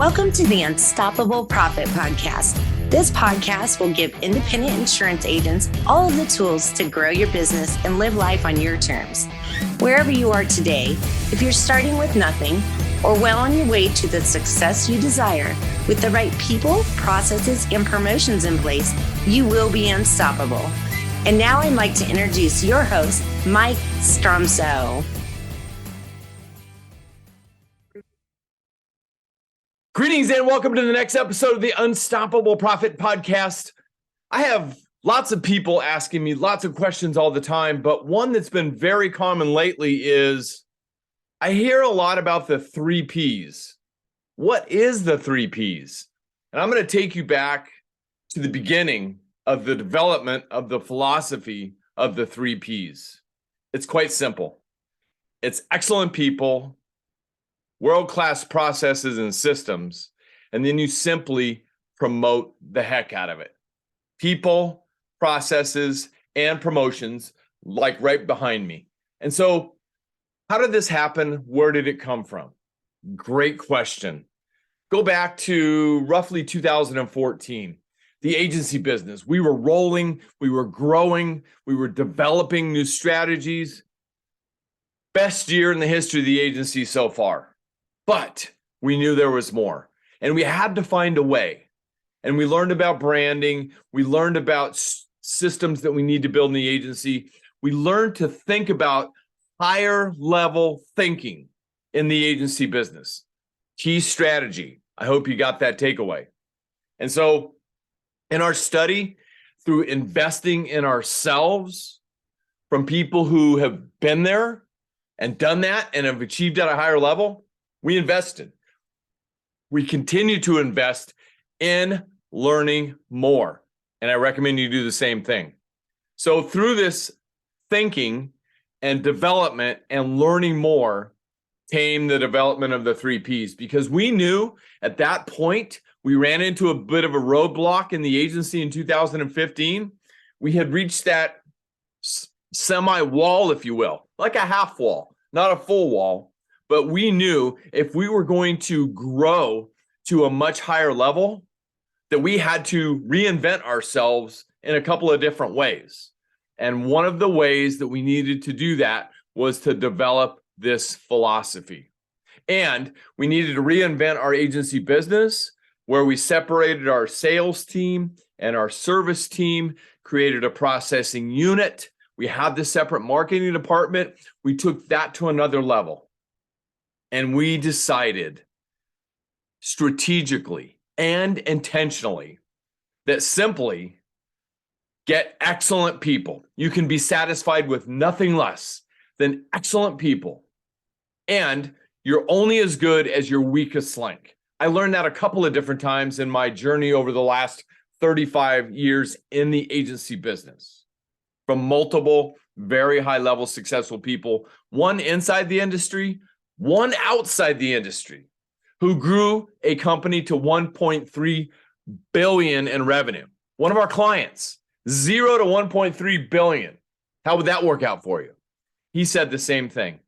Welcome to the Unstoppable Profit Podcast. This podcast will give independent insurance agents all of the tools to grow your business and live life on your terms. Wherever you are today, if you're starting with nothing or well on your way to the success you desire, with the right people, processes, and promotions in place, you will be unstoppable. And now I'd like to introduce your host, Mike Stromsoe. Greetings and welcome to the next episode of the Unstoppable Profit Podcast. I have lots of people asking me lots of questions all the time, but one that's been very common lately is I hear a lot about the 3 Ps. What is the 3 Ps? And I'm going to take you back to the beginning of the development of the philosophy of the 3 Ps. It's quite simple. It's excellent people, world-class processes and systems, and then you simply promote the heck out of it. People, processes, and promotions, like right behind me. And so, how did this happen? Where did it come from? Great question. Go back to roughly 2014, the agency business. We were rolling, we were growing, we were developing new strategies. Best year in the history of the agency so far. But we knew there was more, and we had to find a way. And we learned about branding. We learned about systems that we need to build in the agency. We learned to think about higher level thinking in the agency business. Key strategy. I hope you got that takeaway. And so in our study, through investing in ourselves from people who have been there and done that and have achieved at a higher level, we invested. We continue to invest in learning more. And I recommend you do the same thing. So through this thinking and development and learning more came the development of the 3 Ps, because we knew at that point, we ran into a bit of a roadblock in the agency in 2015. We had reached that semi-wall, if you will, like a half wall, not a full wall. But we knew if we were going to grow to a much higher level, that we had to reinvent ourselves in a couple of different ways. And one of the ways that we needed to do that was to develop this philosophy. And we needed to reinvent our agency business, where we separated our sales team and our service team, created a processing unit. We had the separate marketing department. We took that to another level. And we decided strategically and intentionally that simply get excellent people. You can be satisfied with nothing less than excellent people. And you're only as good as your weakest link. I learned that a couple of different times in my journey over the last 35 years in the agency business, from multiple very high level successful people, one inside the industry, one outside the industry, who grew a company to 1.3 billion in revenue. One of our clients, 0 to 1.3 billion. How would that work out for you? He said the same thing.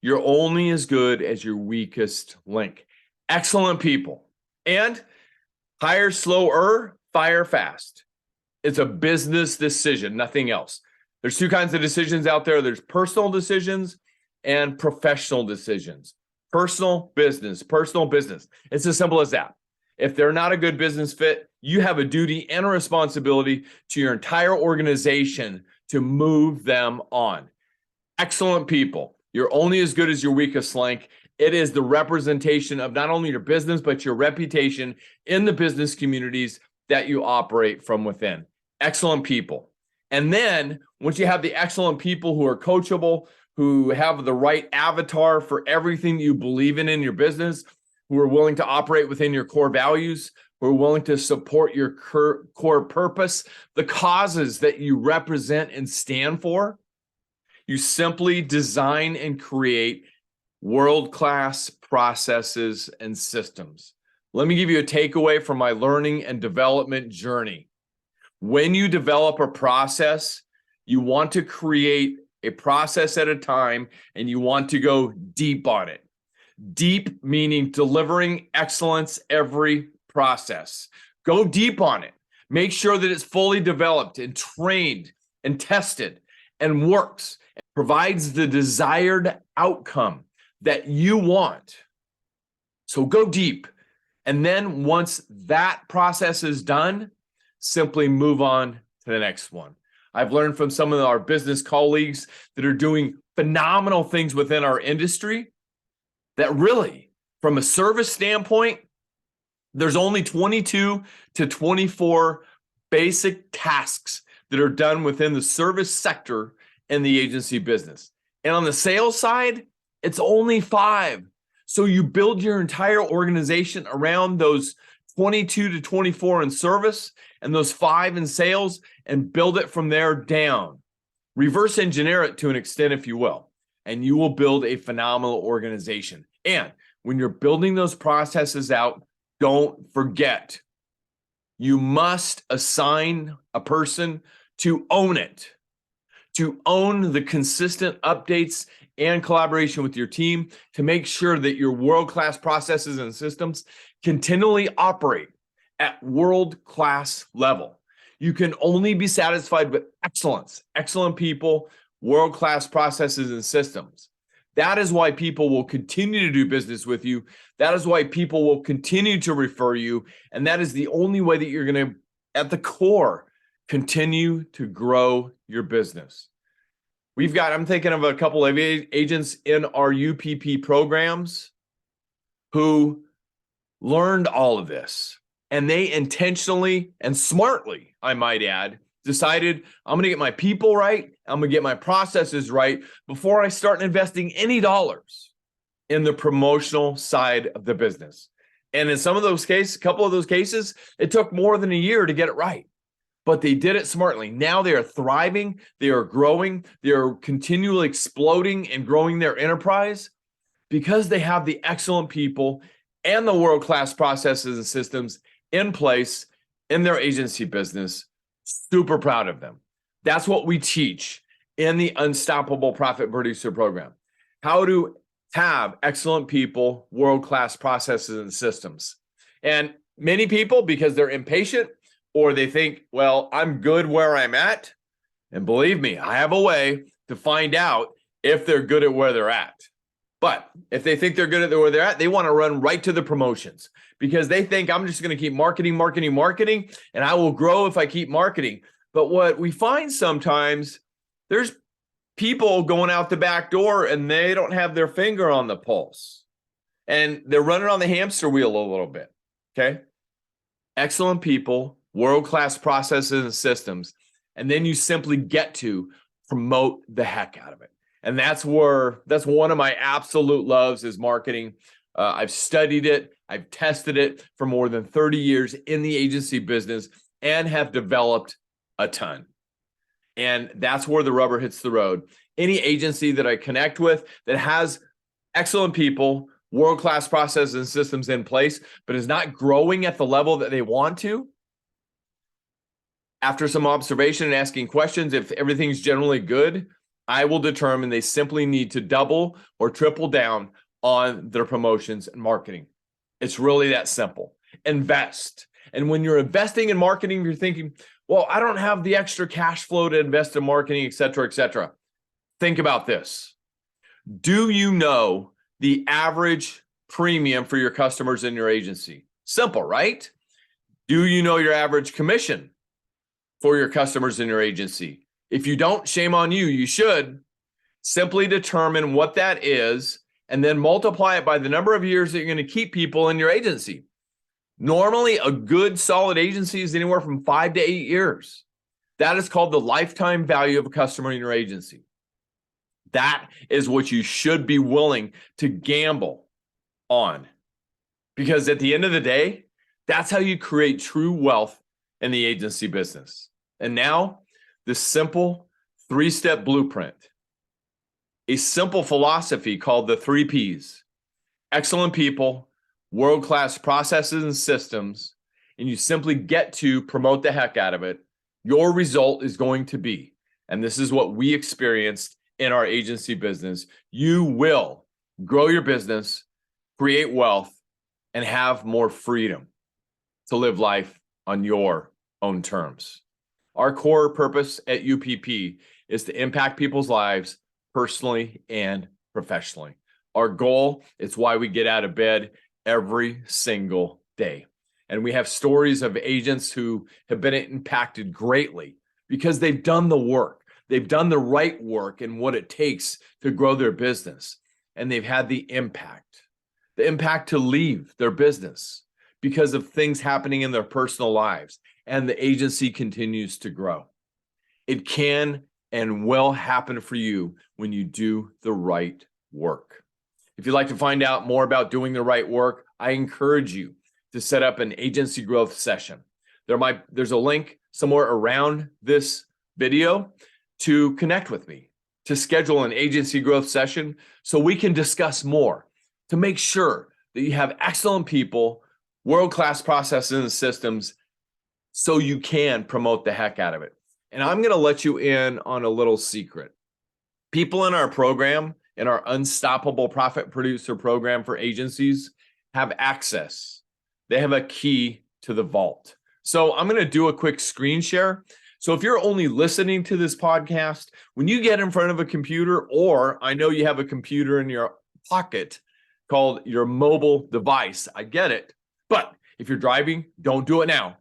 You're only as good as your weakest link. Excellent people. And hire slower, fire fast. It's a business decision, nothing else. There's 2 kinds of decisions out there. There's personal decisions and professional decisions. Personal business. It's as simple as that. If they're not a good business fit, you have a duty and a responsibility to your entire organization to move them on. Excellent people. You're only as good as your weakest link. It is the representation of not only your business, but your reputation in the business communities that you operate from within. Excellent people. And then once you have the excellent people who are coachable, who have the right avatar for everything you believe in your business, who are willing to operate within your core values, who are willing to support your core purpose, the causes that you represent and stand for, you simply design and create world-class processes and systems. Let me give you a takeaway from my learning and development journey. When you develop a process, you want to create a process at a time, and you want to go deep on it. Deep meaning delivering excellence every process. Go deep on it. Make sure that it's fully developed and trained and tested and works and provides the desired outcome that you want. So go deep. And then once that process is done, simply move on to the next one. I've learned from some of our business colleagues that are doing phenomenal things within our industry that really, from a service standpoint, there's only 22 to 24 basic tasks that are done within the service sector in the agency business. And on the sales side, it's only 5. So you build your entire organization around those 22 to 24 in service and those 5 in sales and build it from there down. Reverse engineer it to an extent, if you will, and you will build a phenomenal organization. And when you're building those processes out, don't forget, you must assign a person to own it, to own the consistent updates and collaboration with your team to make sure that your world-class processes and systems continually operate at world-class level. You can only be satisfied with excellence, excellent people, world-class processes and systems. That is why people will continue to do business with you. That is why people will continue to refer you. And that is the only way that you're going to, at the core, continue to grow your business. I'm thinking of a couple of agents in our UPP programs who learned all of this. And they intentionally and smartly, I might add, decided I'm going to get my people right. I'm going to get my processes right before I start investing any dollars in the promotional side of the business. And in some of those cases, a couple of those cases, it took more than a year to get it right. But they did it smartly. Now they are thriving. They are growing. They are continually exploding and growing their enterprise because they have the excellent people and the world-class processes and systems in place in their agency business. Super proud of them. That's what we teach in the Unstoppable Profit Producer program. How to have excellent people, world-class processes and systems. And many people, because they're impatient or they think, well, I'm good where I'm at. And believe me, I have a way to find out if they're good at where they're at. But if they think they're good at where they're at, they want to run right to the promotions because they think I'm just going to keep marketing, and I will grow if I keep marketing. But what we find sometimes, there's people going out the back door and they don't have their finger on the pulse. And they're running on the hamster wheel a little bit, okay? Excellent people, world-class processes and systems, and then you simply get to promote the heck out of it. And that's one of my absolute loves is marketing. I've studied it. I've tested it for more than 30 years in the agency business and have developed a ton. And that's where the rubber hits the road. Any agency that I connect with that has excellent people, world-class processes and systems in place, but is not growing at the level that they want to, after some observation and asking questions, if everything's generally good, I will determine they simply need to double or triple down on their promotions and marketing. It's really that simple. Invest. And when you're investing in marketing, you're thinking, well, I don't have the extra cash flow to invest in marketing, et cetera, et cetera. Think about this. Do you know the average premium for your customers in your agency? Simple, right? Do you know your average commission for your customers in your agency? If you don't, shame on you. You should simply determine what that is and then multiply it by the number of years that you're going to keep people in your agency. Normally, a good solid agency is anywhere from 5 to 8 years. That is called the lifetime value of a customer in your agency. That is what you should be willing to gamble on. Because at the end of the day, that's how you create true wealth in the agency business. And now, this simple 3-step blueprint, a simple philosophy called the 3 Ps: excellent people, world-class processes and systems, and you simply get to promote the heck out of it. Your result is going to be, and this is what we experienced in our agency business, you will grow your business, create wealth, and have more freedom to live life on your own terms. Our core purpose at UPP is to impact people's lives personally and professionally. Our goal is why we get out of bed every single day. And we have stories of agents who have been impacted greatly because they've done the work. They've done the right work and what it takes to grow their business. And they've had the impact to leave their business because of things happening in their personal lives. And the agency continues to grow. It can and will happen for you when you do the right work. If you'd like to find out more about doing the right work, I encourage you to set up an agency growth session. There's a link somewhere around this video to connect with me, to schedule an agency growth session so we can discuss more, to make sure that you have excellent people, world-class processes and systems, so you can promote the heck out of it. And I'm going to let you in on a little secret. People in our program, in our Unstoppable Profit Producer program for agencies, have access. They have a key to the vault. So I'm going to do a quick screen share. So if you're only listening to this podcast, when you get in front of a computer, or I know you have a computer in your pocket called your mobile device, I get it. But if you're driving, don't do it now.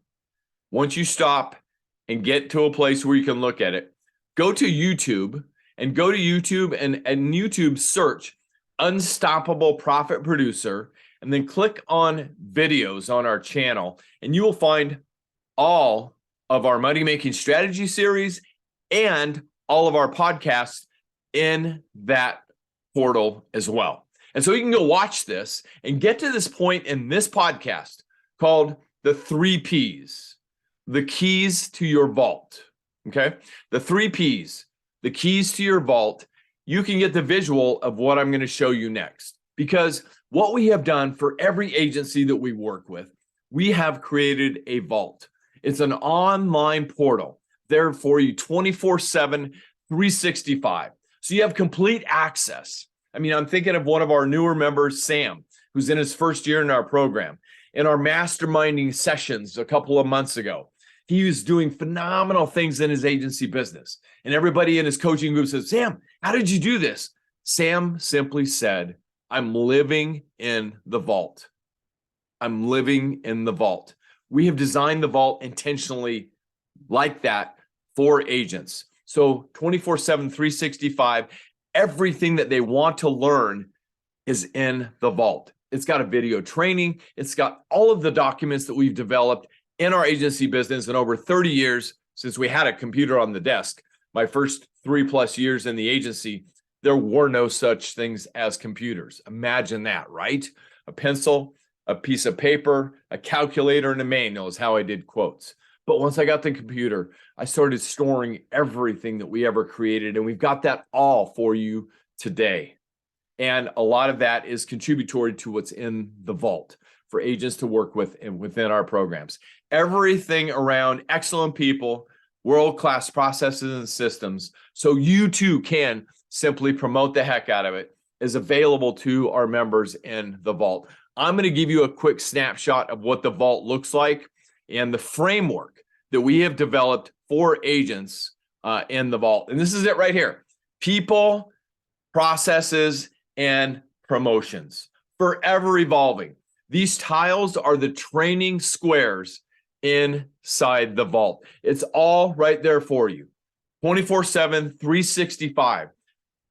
Once you stop and get to a place where you can look at it, go to YouTube and YouTube search Unstoppable Profit Producer, and then click on videos on our channel, and you will find all of our money making strategy series and all of our podcasts in that portal as well. And so you can go watch this and get to this point in this podcast called the 3 Ps, the keys to your vault. Okay. The 3 Ps, the keys to your vault. You can get the visual of what I'm going to show you next, because what we have done for every agency that we work with, we have created a vault. It's an online portal there for you 24/7, 365. So you have complete access. I mean, I'm thinking of one of our newer members, Sam, who's in his first year in our program. In our masterminding sessions a couple of months ago, he was doing phenomenal things in his agency business. And everybody in his coaching group says, Sam, how did you do this? Sam simply said, I'm living in the vault. I'm living in the vault. We have designed the vault intentionally like that for agents. So 24/7, 365, everything that they want to learn is in the vault. It's got a video training. It's got all of the documents that we've developed in our agency business in over 30 years since we had a computer on the desk. My first 3+ years in the agency, there were no such things as computers. Imagine that, right? A pencil, a piece of paper, a calculator, and a manual is how I did quotes. But once I got the computer, I started storing everything that we ever created, and we've got that all for you today. And a lot of that is contributory to what's in the vault for agents to work with and within our programs. Everything around excellent people, world-class processes and systems, so you too can simply promote the heck out of it, is available to our members in the vault. I'm going to give you a quick snapshot of what the vault looks like and the framework that we have developed for agents in the vault. And this is it right here: people, processes, and promotions. Forever evolving. These tiles are the training squares inside the vault. It's all right there for you. 24/7, 365.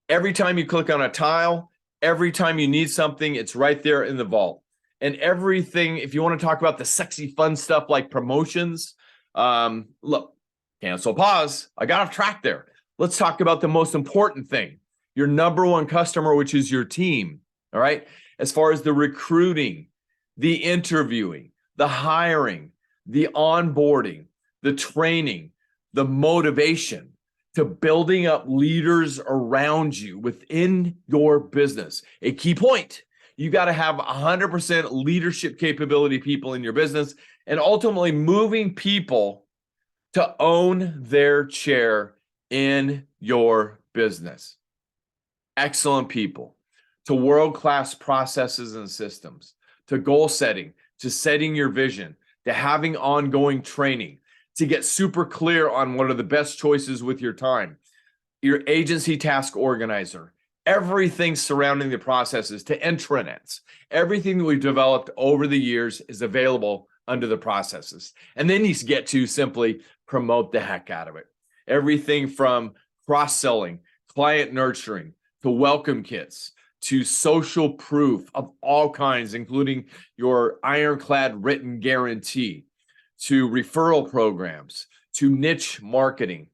Every time you click on a tile, every time you need something, it's right there in the vault. And everything, if you want to talk about the sexy, fun stuff like promotions, look, cancel, pause. I got off track there. Let's talk about the most important thing, your number one customer, which is your team. All right. As far as the recruiting, the interviewing, the hiring, the onboarding, the training, the motivation, to building up leaders around you within your business. A key point: you got to have 100% leadership capability people in your business, and ultimately moving people to own their chair in your business. Excellent people. to world-class processes and systems, to goal setting, to setting your vision, to having ongoing training, to get super clear on what are the best choices with your time, your agency task organizer, everything surrounding the processes, to intranets. Everything that we've developed over the years is available under the processes. And then you get to simply promote the heck out of it. Everything from cross-selling, client nurturing, to welcome kits, to social proof of all kinds, including your ironclad written guarantee, to referral programs, to niche marketing,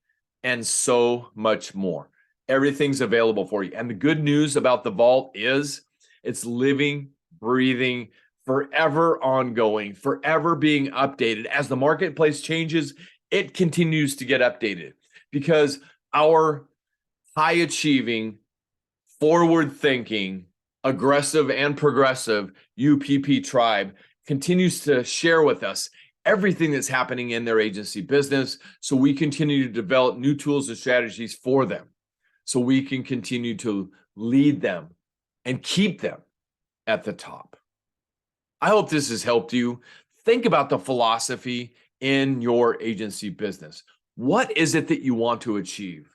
and so much more. Everything's available for you. And the good news about the Vault is it's living, breathing, forever ongoing, forever being updated. As the marketplace changes, it continues to get updated because our high achieving, forward thinking, aggressive and progressive UPP tribe continues to share with us everything that's happening in their agency business, so we continue to develop new tools and strategies for them, so we can continue to lead them and keep them at the top. I hope this has helped you think about the philosophy in your agency business. What is it that you want to achieve?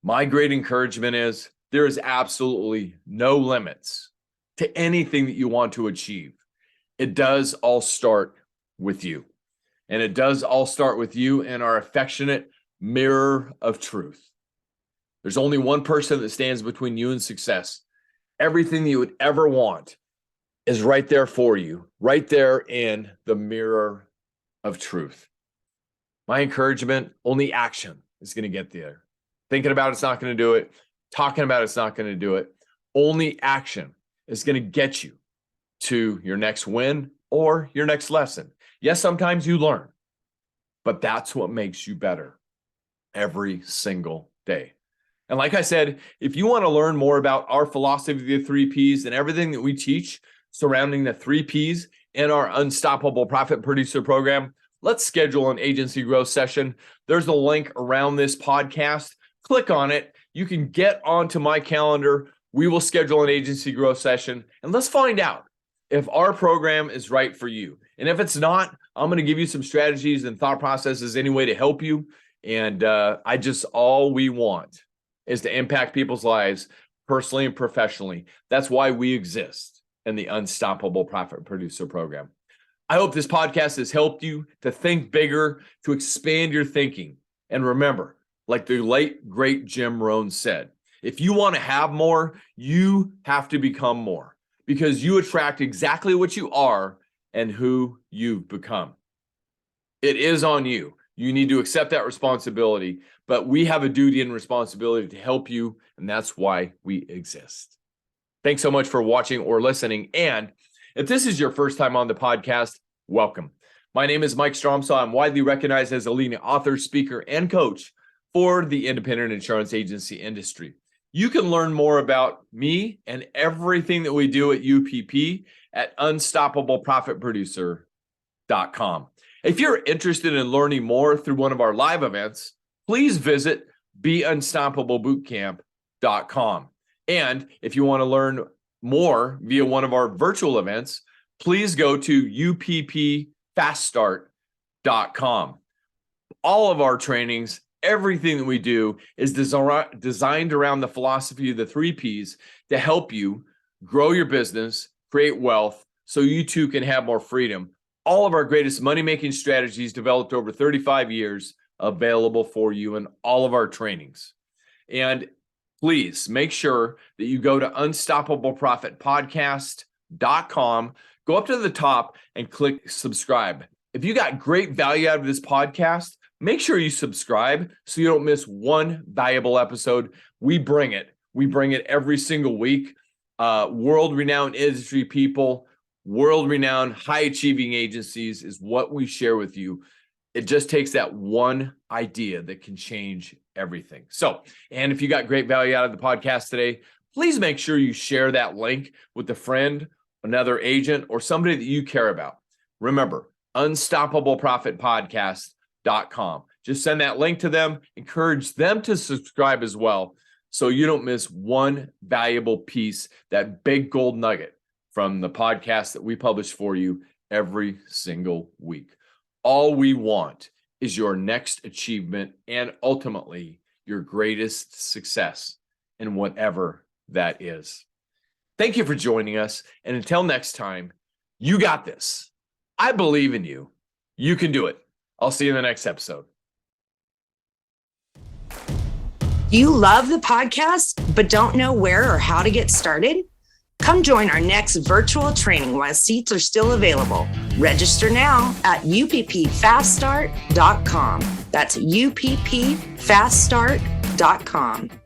My great encouragement is there is absolutely no limits to anything that you want to achieve. It does all start with you. And it does all start with you and our affectionate mirror of truth. There's only one person that stands between you and success. Everything that you would ever want is right there for you, right there in the mirror of truth. My encouragement, only action is going to get there. Thinking about it's not going to do it. Talking about it's not going to do it. Only action is going to get you to your next win or your next lesson. Yes, sometimes you learn, but that's what makes you better every single day. And like I said, if you want to learn more about our philosophy of the 3 Ps and everything that we teach surrounding the 3 Ps in our Unstoppable Profit Producer program, let's schedule an agency growth session. There's a link around this podcast. Click on it. You can get onto my calendar. We will schedule an agency growth session, and let's find out if our program is right for you. And if it's not, I'm going to give you some strategies and thought processes anyway to help you. And all we want is to impact people's lives personally and professionally. That's why we exist in the Unstoppable Profit Producer program. I hope this podcast has helped you to think bigger, to expand your thinking. And remember, like the late, great Jim Rohn said, if you want to have more, you have to become more, because you attract exactly what you are and who you've become. It is on you. You need to accept that responsibility, but we have a duty and responsibility to help you, and that's why we exist. Thanks so much for watching or listening. And if this is your first time on the podcast, welcome. My name is Mike Stromsoe. I'm widely recognized as a leading author, speaker, and coach for the independent insurance agency industry. You can learn more about me and everything that we do at UPP at unstoppableprofitproducer.com. If you're interested in learning more through one of our live events, please visit beunstoppable.bootcamp.com. And if you want to learn more via one of our virtual events, please go to uppfaststart.com. All of our trainings, everything that we do is designed around the philosophy of the 3 Ps to help you grow your business, create wealth, so you too can have more freedom. All of our greatest money-making strategies developed over 35 years available for you in all of our trainings. And please make sure that you go to unstoppableprofitpodcast.com, go up to the top and click subscribe. If you got great value out of this podcast, make sure you subscribe so you don't miss one valuable episode. We bring it every single week. World-renowned industry people, world-renowned high-achieving agencies is what we share with you. It just takes that one idea that can change everything. So, and if you got great value out of the podcast today, please make sure you share that link with a friend, another agent, or somebody that you care about. Remember, unstoppableprofitpodcast.com. Just send that link to them, encourage them to subscribe as well, so you don't miss one valuable piece, that big gold nugget from the podcast that we publish for you every single week. All we want is your next achievement and ultimately your greatest success in whatever that is. Thank you for joining us. And until next time, you got this. I believe in you. You can do it. I'll see you in the next episode. Do you love the podcast, but don't know where or how to get started? Come join our next virtual training while seats are still available. Register now at uppfaststart.com. That's uppfaststart.com.